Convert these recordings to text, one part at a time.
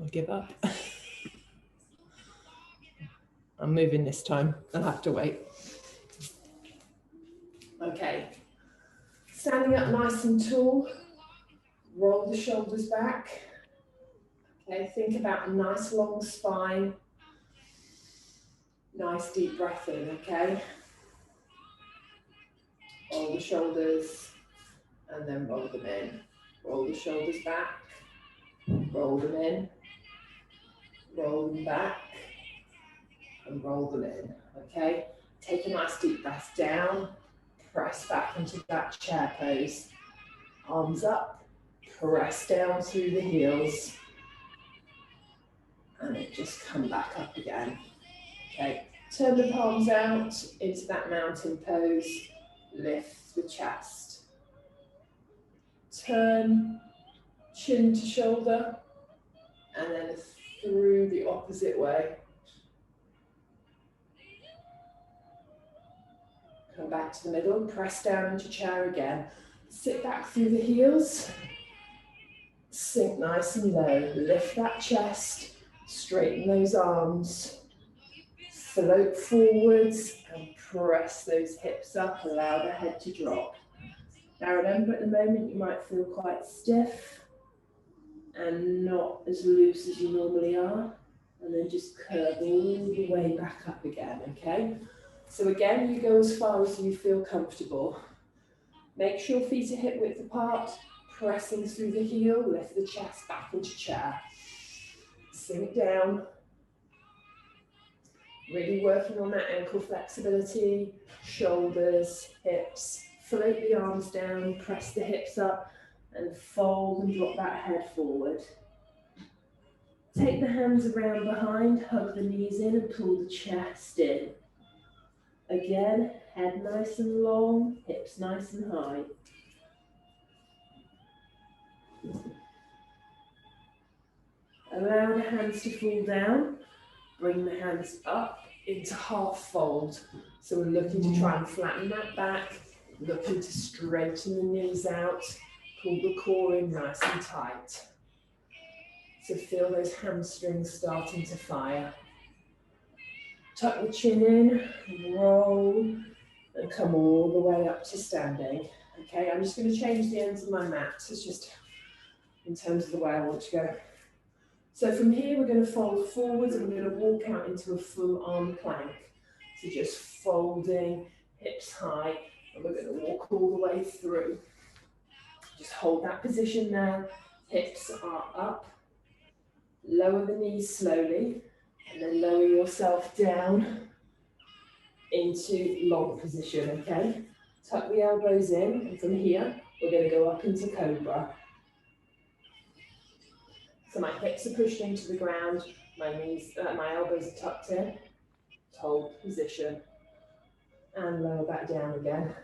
give up. I'm moving this time. I'll have to wait. Okay. Standing up nice and tall. Roll the shoulders back. Okay, think about a nice long spine. Nice deep breath in, okay? Roll the shoulders and then roll them in. Roll the shoulders back. Roll them in. Roll them back. And roll them in, okay? Take a nice deep breath down. Press back into that chair pose. Arms up. Press down through the heels. And then just come back up again. Okay, turn the palms out into that mountain pose. Lift the chest. Turn chin to shoulder. And then through the opposite way. Come back to the middle, press down into chair again. Sit back through the heels. Sink nice and low. Lift that chest. Straighten those arms. Float forwards and press those hips up. Allow the head to drop. Now remember, at the moment you might feel quite stiff and not as loose as you normally are. And then just curve all the way back up again, okay? So again, you go as far as you feel comfortable. Make sure feet are hip width apart, pressing through the heel, lift the chest back into chair. Sink down. Really working on that ankle flexibility, shoulders, hips. Float the arms down, press the hips up, and fold and drop that head forward. Take the hands around behind, hug the knees in and pull the chest in. Again, head nice and long, hips nice and high. Allow the hands to fall down. Bring the hands up into half fold. So we're looking to try and flatten that back, looking to straighten the knees out, pull the core in nice and tight. So feel those hamstrings starting to fire. Tuck the chin in, roll, and come all the way up to standing. Okay, I'm just going to change the ends of my mat. It's just in terms of the way I want to go. So from here, we're going to fold forwards and we're going to walk out into a full arm plank. So just folding, hips high, and we're going to walk all the way through. Just hold that position now. Hips are up. Lower the knees slowly. And then lower yourself down into long position, okay? Tuck the elbows in, and from here, we're going to go up into cobra. So my hips are pushed into the ground, my knees, my elbows are tucked in. Hold position. And lower that down again.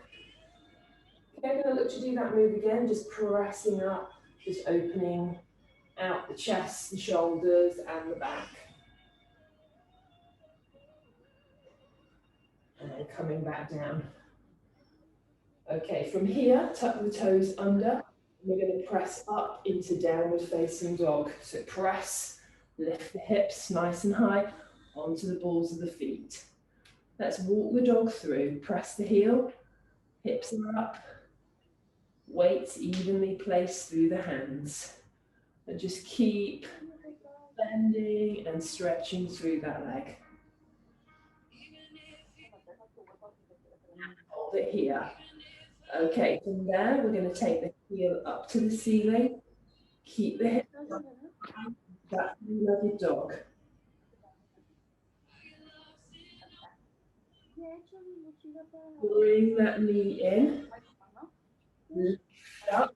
Okay, I'm going to look to do that move again, just pressing up, just opening out the chest, the shoulders, and the back. And then coming back down. Okay, from here, tuck the toes under. We're going to press up into downward facing dog. So press, lift the hips nice and high onto the balls of the feet. Let's walk the dog through. Press the heel, hips are up. Weights evenly placed through the hands. And just keep bending and stretching through that leg. Hold it here. Okay, from there, we're going to take the heel up to the ceiling. Keep the hips up. That three-legged dog. Bring that knee in. Lift up.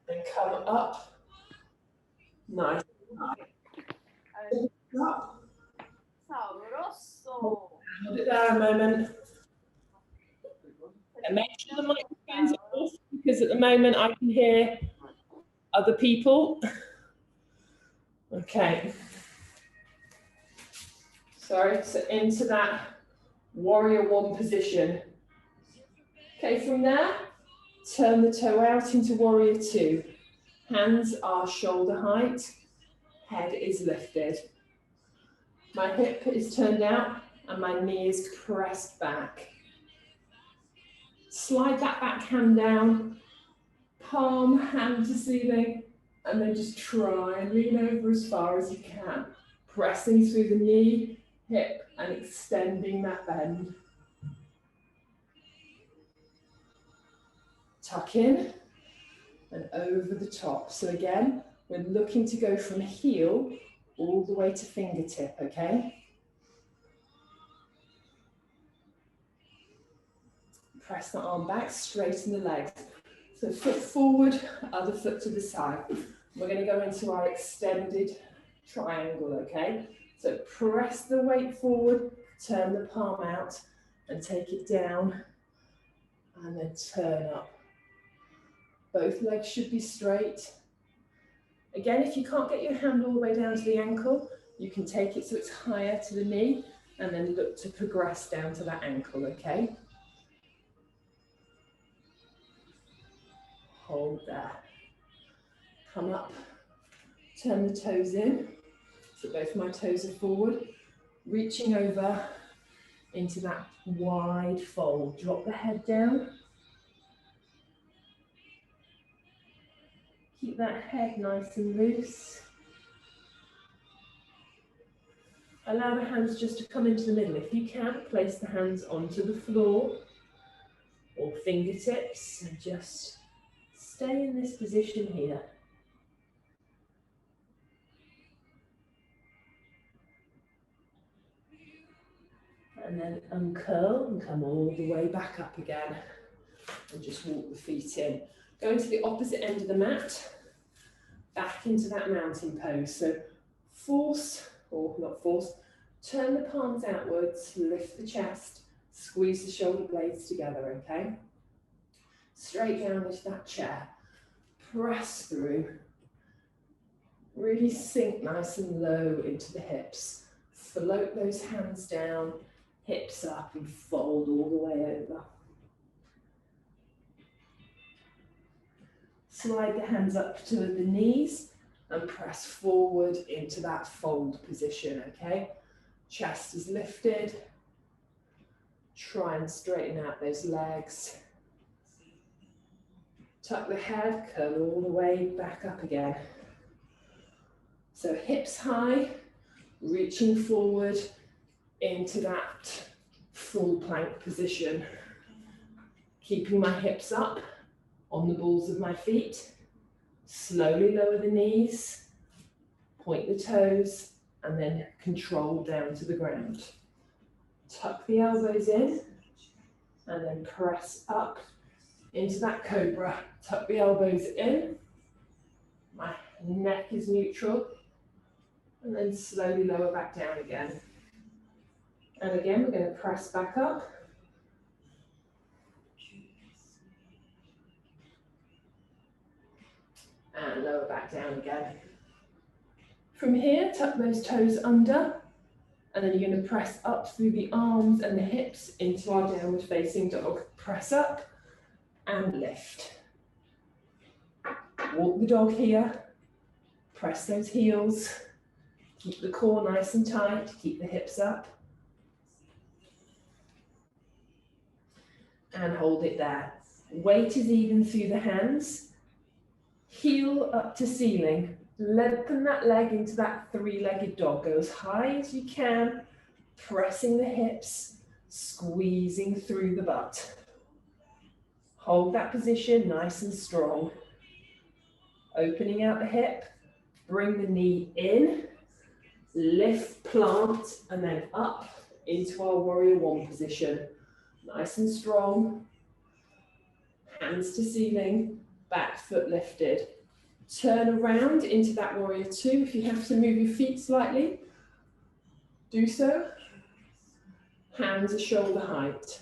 And come up. Nice and high. Up. Hold it there a moment. And make sure the microphones are off, because at the moment I can hear other people. Okay. Sorry, so into that warrior one position. Okay, from there, turn the toe out into warrior two. Hands are shoulder height, head is lifted. My hip is turned out and my knee is pressed back. Slide that back hand down, palm, hand to ceiling, and then just try and lean over as far as you can. Pressing through the knee, hip, and extending that bend. Tuck in and over the top. So again, we're looking to go from heel all the way to fingertip, okay? Press the arm back, straighten the legs. So foot forward, other foot to the side. We're going to go into our extended triangle, okay? So press the weight forward, turn the palm out and take it down and then turn up. Both legs should be straight. Again, if you can't get your hand all the way down to the ankle, you can take it so it's higher to the knee and then look to progress down to that ankle, okay? Hold there. Come up, turn the toes in. So both my toes are forward, reaching over into that wide fold. Drop the head down. Keep that head nice and loose. Allow the hands just to come into the middle. If you can, place the hands onto the floor or fingertips and just stay in this position here. And then uncurl and come all the way back up again. And just walk the feet in. Going to the opposite end of the mat, back into that mountain pose. So force, or not force, turn the palms outwards, lift the chest, squeeze the shoulder blades together, okay? Straight down into that chair. Press through. Really sink nice and low into the hips. Float those hands down, hips up and fold all the way over. Slide the hands up to the knees and press forward into that fold position, okay? Chest is lifted. Try and straighten out those legs. Tuck the head, curl all the way back up again. So hips high, reaching forward into that full plank position. Keeping my hips up on the balls of my feet. Slowly lower the knees, point the toes, and then control down to the ground. Tuck the elbows in, and then press up into that cobra. Tuck the elbows in, my neck is neutral, and then slowly lower back down again. And again, we're going to press back up. And lower back down again. From here, tuck those toes under, and then you're going to press up through the arms and the hips into our downward facing dog. Press up and lift. Walk the dog here, press those heels, keep the core nice and tight, keep the hips up. And hold it there. Weight is even through the hands. Heel up to ceiling. Lengthen that leg into that three-legged dog. Go as high as you can, pressing the hips, squeezing through the butt. Hold that position nice and strong. Opening out the hip, bring the knee in, lift, plant, and then up into our warrior one position. Nice and strong. Hands to ceiling, back foot lifted. Turn around into that warrior two. If you have to move your feet slightly, do so. Hands are shoulder height.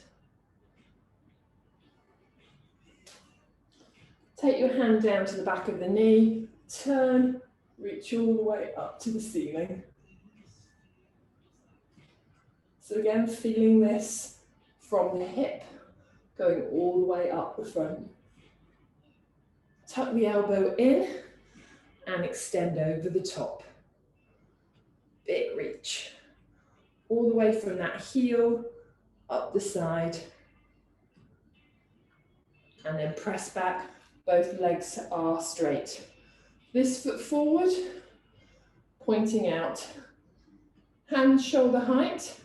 Take your hand down to the back of the knee, turn, reach all the way up to the ceiling. So again, feeling this from the hip, going all the way up the front. Tuck the elbow in and extend over the top. big reach. All the way from that heel up the side. And then press back, both legs are straight. This foot forward, pointing out. Hands shoulder height,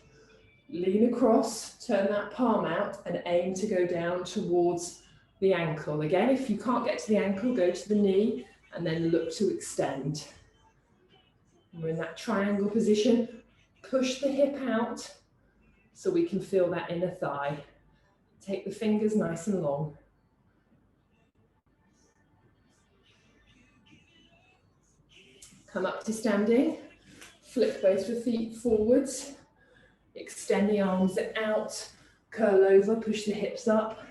lean across, turn that palm out and aim to go down towards the ankle. Again, if you can't get to the ankle, go to the knee and then look to extend. We're in that triangle position. Push the hip out so we can feel that inner thigh. Take the fingers nice and long. Come up to standing. Flip both your feet forwards. Extend the arms out. Curl over, push the hips up.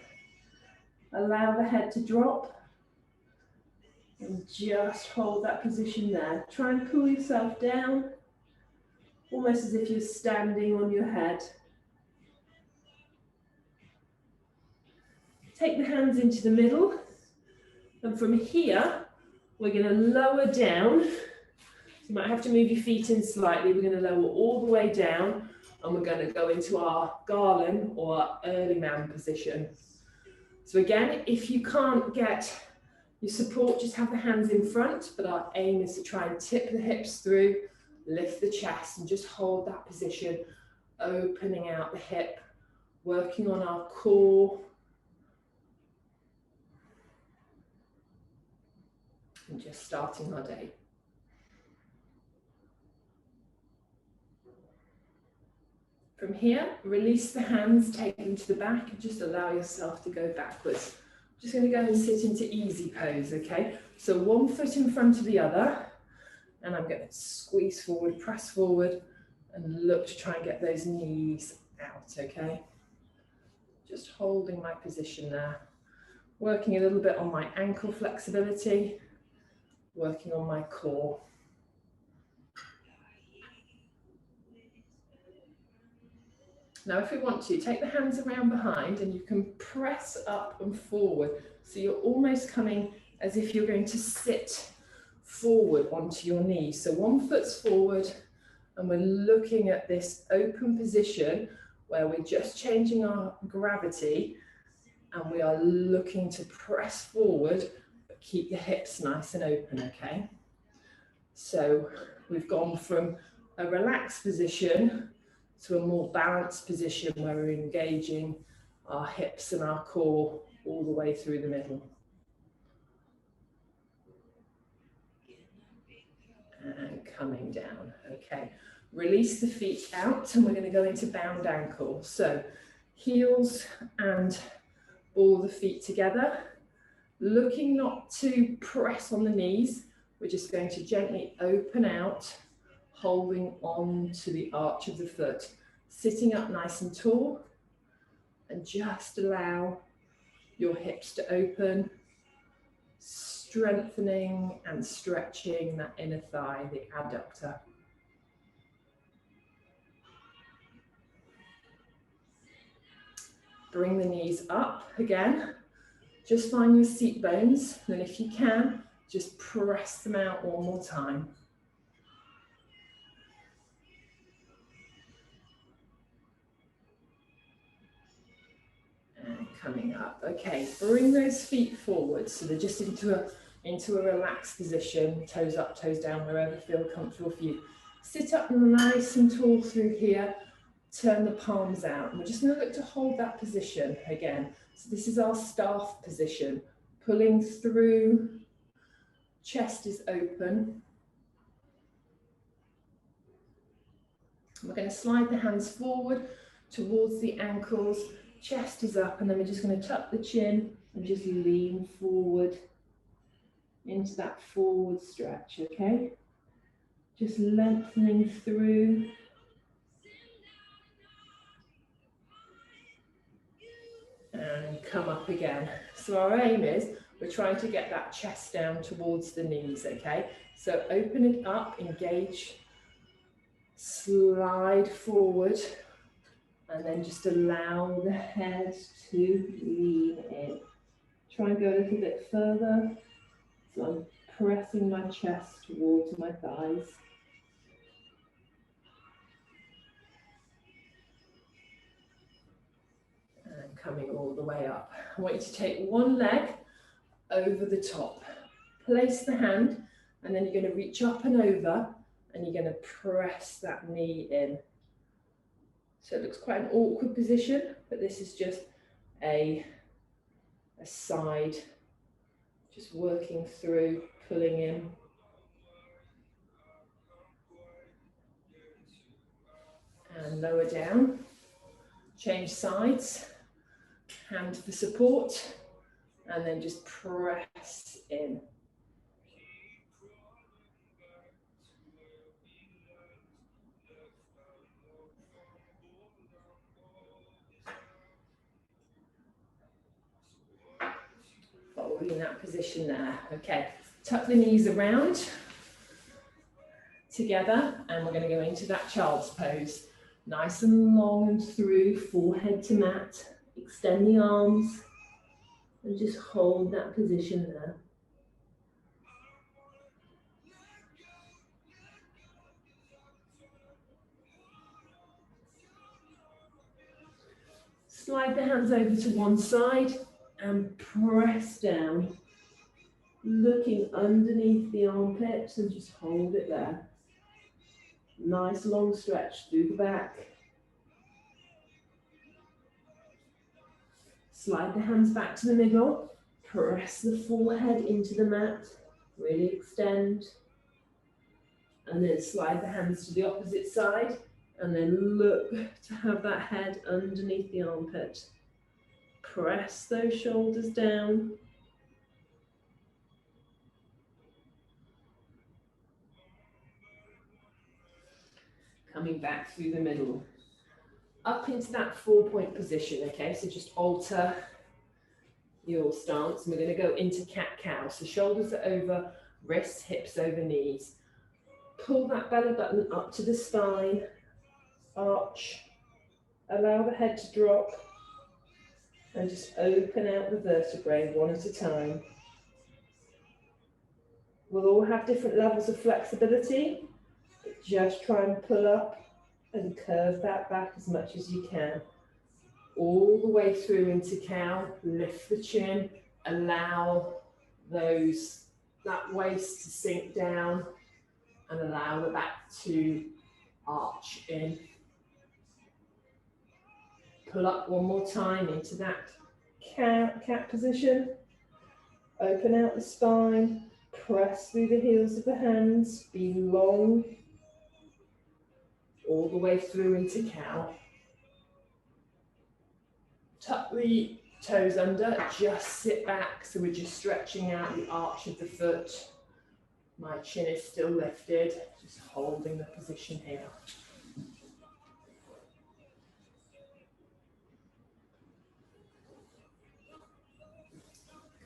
Allow the head to drop. And just hold that position there. Try and pull yourself down. Almost as if you're standing on your head. Take the hands into the middle. And from here, we're going to lower down. You might have to move your feet in slightly. We're going to lower all the way down and we're going to go into our garland or our early man position. So again, if you can't get your support, just have the hands in front, but our aim is to try and tip the hips through, lift the chest and just hold that position, opening out the hip, working on our core. And just starting our day. From here, release the hands, take them to the back and just allow yourself to go backwards. I'm just going to go and sit into easy pose, okay? So one foot in front of the other, and I'm going to squeeze forward, press forward, and look to try and get those knees out, okay? Just holding my position there. Working a little bit on my ankle flexibility, working on my core. Now, if we want to, take the hands around behind and you can press up and forward. So you're almost coming as if you're going to sit forward onto your knees. So one foot's forward and we're looking at this open position where we're just changing our gravity and we are looking to press forward, but keep the hips nice and open, okay? So we've gone from a relaxed position to a more balanced position where we're engaging our hips and our core all the way through the middle. And coming down, okay. Release the feet out and we're going to go into bound ankle. So heels and all the feet together. Looking not to press on the knees, we're just going to gently open out, holding on to the arch of the foot, sitting up nice and tall, and just allow your hips to open, strengthening and stretching that inner thigh, the adductor. Bring the knees up again, just find your seat bones, and if you can, just press them out one more time. And coming up. Okay, bring those feet forward so they're just into a relaxed position, toes up, toes down, wherever feel comfortable for you. Sit up nice and tall through here, turn the palms out. And we're just going to look to hold that position again. So this is our staff position, pulling through, chest is open. We're going to slide the hands forward towards the ankles, chest is up, and then we're just going to tuck the chin and just lean forward into that forward stretch, okay? Just lengthening through. And come up again. So our aim is, we're trying to get that chest down towards the knees, okay? So open it up, engage, slide forward, and then just allow the head to lean in. Try and go a little bit further. So I'm pressing my chest towards my thighs. coming all the way up. I want you to take one leg over the top. Place the hand, and then you're going to reach up and over, and you're going to press that knee in. So it looks quite an awkward position, but this is just a side, just working through, pulling in. And lower down, change sides, hand for support, and then just press in. Holding that position there. Okay, tuck the knees around together, and we're going to go into that child's pose. Nice and long and through, forehead to mat. Extend the arms and just hold that position there. Slide the hands over to one side and press down, looking underneath the armpits, and just hold it there. Nice long stretch through the back. Slide the hands back to the middle, press the forehead into the mat, really extend, and then slide the hands to the opposite side, and then look to have that head underneath the armpit. Press those shoulders down. Coming back through the middle. Up into that 4-point position, okay? So just alter your stance. And we're going to go into cat-cow. So shoulders are over, wrists, hips over knees. Pull that belly button up to the spine. Arch. Allow the head to drop. And just open out the vertebrae one at a time. We'll all have different levels of flexibility, but just try and pull up and curve that back as much as you can. All the way through into cow, lift the chin, allow that waist to sink down, and allow the back to arch in. Pull up one more time into that cat position. Open out the spine, press through the heels of the hands, be long, all the way through into cow. Tuck the toes under, just sit back, so we're just stretching out the arch of the foot. My chin is still lifted, just holding the position here.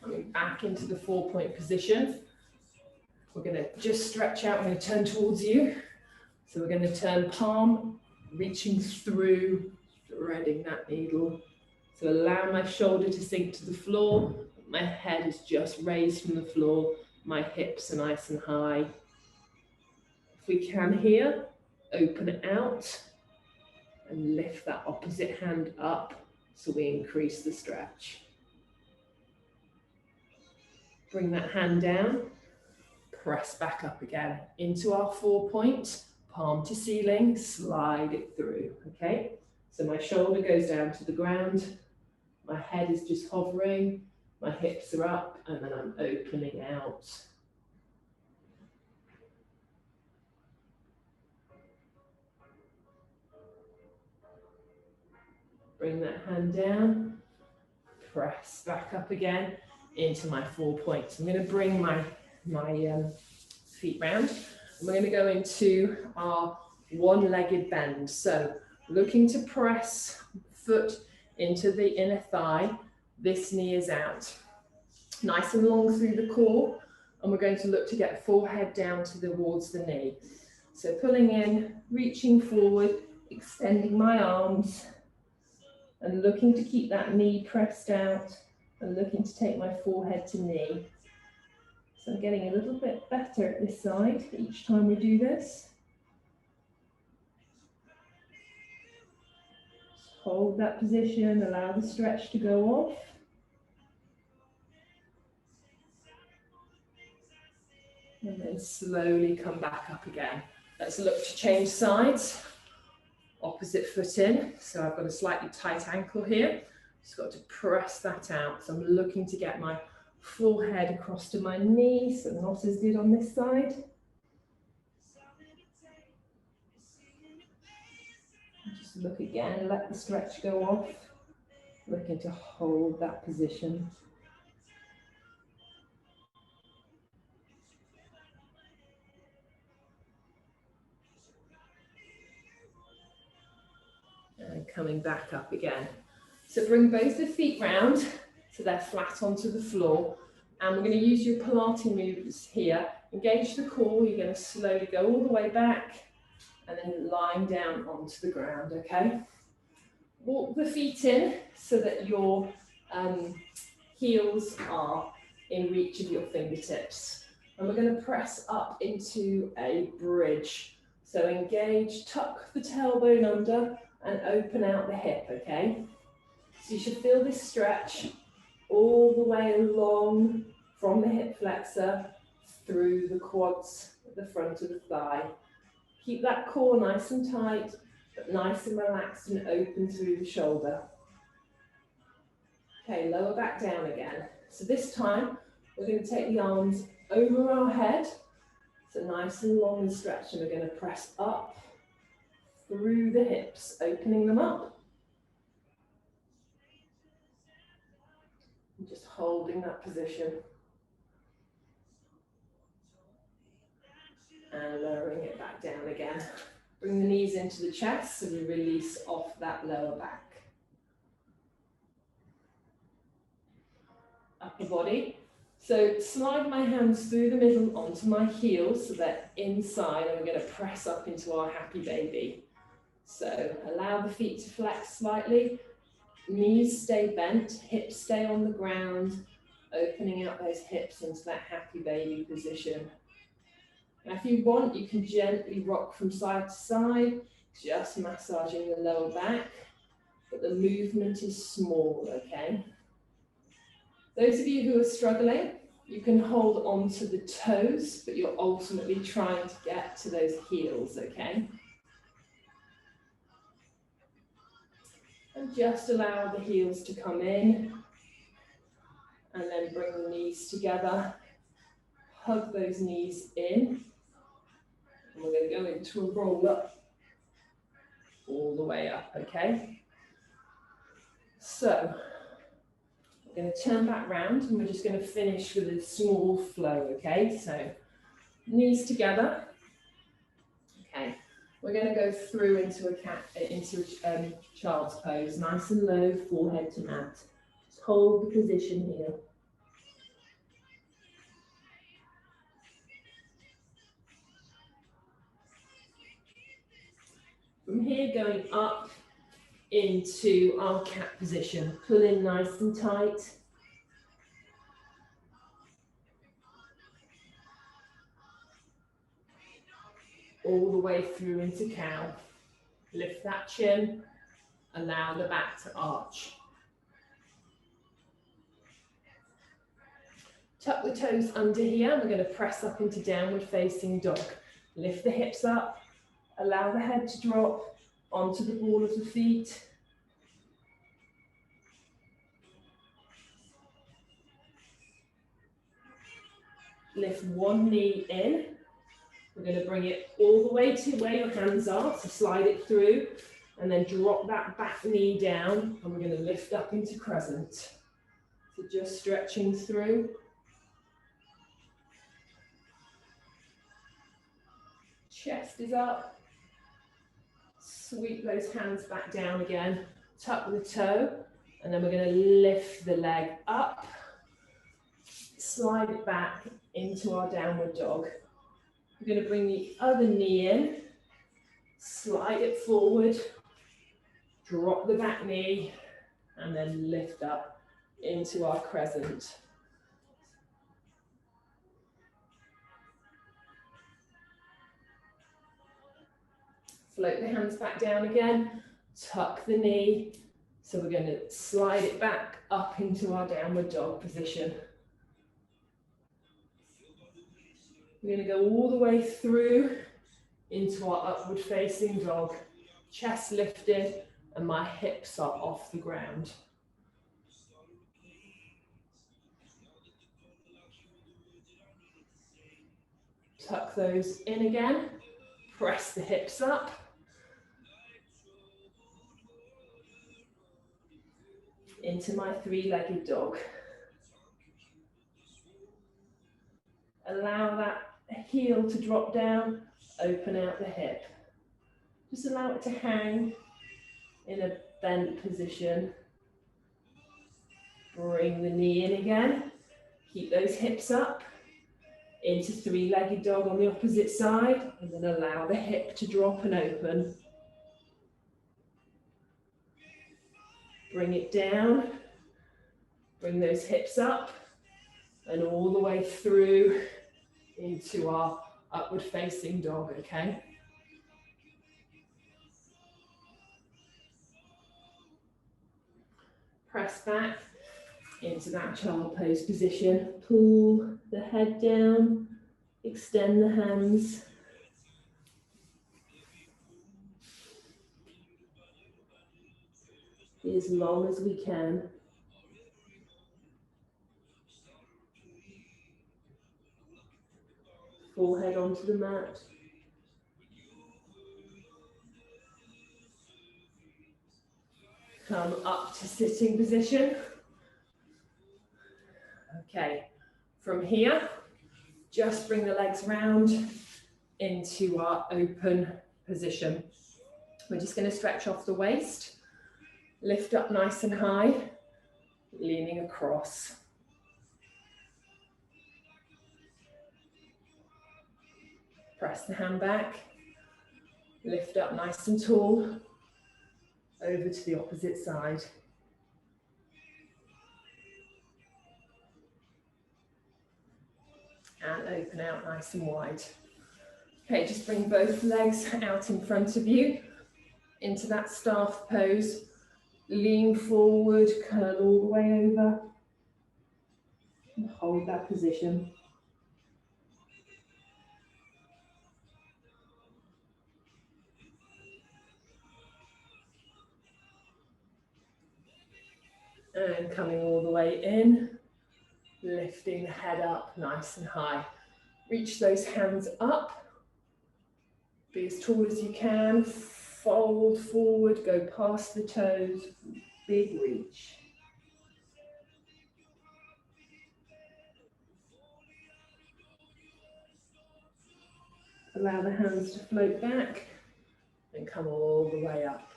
Coming back into the 4-point position. We're going to just stretch out, we're going to turn towards you. So we're going to turn palm, reaching through, threading that needle. So allow my shoulder to sink to the floor. My head is just raised from the floor. My hips are nice and high. If we can here, open it out and lift that opposite hand up so we increase the stretch. Bring that hand down, press back up again into our 4-point, palm to ceiling, slide it through, okay? So my shoulder goes down to the ground, my head is just hovering, my hips are up, and then I'm opening out. Bring that hand down, press back up again into my 4 points. I'm going to bring my feet round. And we're going to go into our one-legged bend. So looking to press foot into the inner thigh. This knee is out. Nice and long through the core. And we're going to look to get forehead down towards the knee. So pulling in, reaching forward, extending my arms, and looking to keep that knee pressed out, and looking to take my forehead to knee. So I'm getting a little bit better at this side each time we do this. hold that position, allow the stretch to go off. And then slowly come back up again. Let's look to change sides. Opposite foot in. So I've got a slightly tight ankle here. Just got to press that out. So I'm looking to get my forehead across to my knee, so not as good on this side. Just look again, let the stretch go off. Looking to hold that position. And coming back up again. So bring both the feet round so they're flat onto the floor. And we're going to use your Pilates moves here. Engage the core, you're going to slowly go all the way back and then lying down onto the ground, okay? Walk the feet in so that your heels are in reach of your fingertips. And we're going to press up into a bridge. So engage, tuck the tailbone under and open out the hip, okay? So you should feel this stretch all the way along from the hip flexor through the quads at the front of the thigh. Keep that core nice and tight, but nice and relaxed and open through the shoulder. Okay, lower back down again. So this time, we're going to take the arms over our head. So nice and long and stretched, and we're going to press up through the hips, opening them up. And just holding that position. And lowering it back down again. Bring the knees into the chest so we release off that lower back. Upper body. So slide my hands through the middle onto my heels so they're inside, and we're going to press up into our happy baby. So allow the feet to flex slightly. Knees stay bent, hips stay on the ground, opening out those hips into that happy baby position. Now, if you want, you can gently rock from side to side, just massaging the lower back, but the movement is small, okay? Those of you who are struggling, you can hold on to the toes, but you're ultimately trying to get to those heels, okay? And just allow the heels to come in, and then bring the knees together. Hug those knees in. And we're going to go into a roll up all the way up, okay? So, we're going to turn back round and we're just going to finish with a small flow, okay? So, knees together. Okay, we're going to go through into a child's pose, nice and low, forehead to mat. Just hold the position here. From here, going up into our cat position. Pull in nice and tight. All the way through into cow. Lift that chin. Allow the back to arch. Tuck the toes under here. We're going to press up into downward facing dog. Lift the hips up. Allow the head to drop onto the ball of the feet. Lift one knee in. We're going to bring it all the way to where your hands are, so slide it through, and then drop that back knee down, and we're going to lift up into crescent. So just stretching through. Chest is up. Sweep those hands back down again. Tuck the toe, and then we're going to lift the leg up. Slide it back into our downward dog. We're going to bring the other knee in. Slide it forward. Drop the back knee, and then lift up into our crescent. Float the hands back down again. tuck the knee. So we're going to slide it back up into our downward dog position. We're going to go all the way through into our upward facing dog. Chest lifted and my hips are off the ground. Tuck those in again. Press the hips up. Into my three-legged dog. Allow that heel to drop down, open out the hip. Just allow it to hang in a bent position. Bring the knee in again. Keep those hips up. Into three-legged dog on the opposite side, and then allow the hip to drop and open. Bring it down. Bring those hips up and all the way through into our upward facing dog, okay? Press back into that child pose position. Pull the head down, extend the hands. Be as long as we can. Forehead onto the mat. Come up to sitting position. Okay, from here, just bring the legs round into our open position. We're just going to stretch off the waist, lift up nice and high, leaning across. Press the hand back, lift up nice and tall, over to the opposite side. And open out nice and wide. Okay, just bring both legs out in front of you into that staff pose. Lean forward, curl all the way over. And hold that position. And coming all the way in, lifting the head up nice and high. Reach those hands up. Be as tall as you can. Fold forward, go past the toes. Big reach. Allow the hands to float back and come all the way up.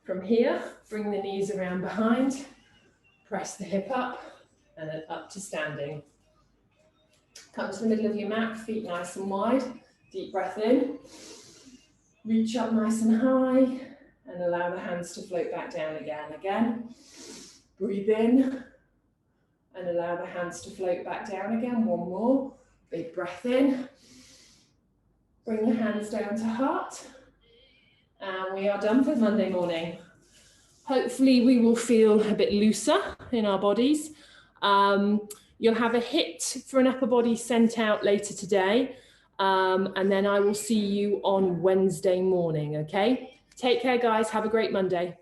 From here, bring the knees around behind, press the hip up, and then up to standing. Come to the middle of your mat, feet nice and wide. Deep breath in. Reach up nice and high, and allow the hands to float back down again. Again. Breathe in, and allow the hands to float back down again. One more. Big breath in. Bring the hands down to heart. And we are done for Monday morning. Hopefully we will feel a bit looser in our bodies. You'll have a HIIT for an upper body sent out later today. And then I will see you on Wednesday morning, okay? Take care, guys. Have a great Monday.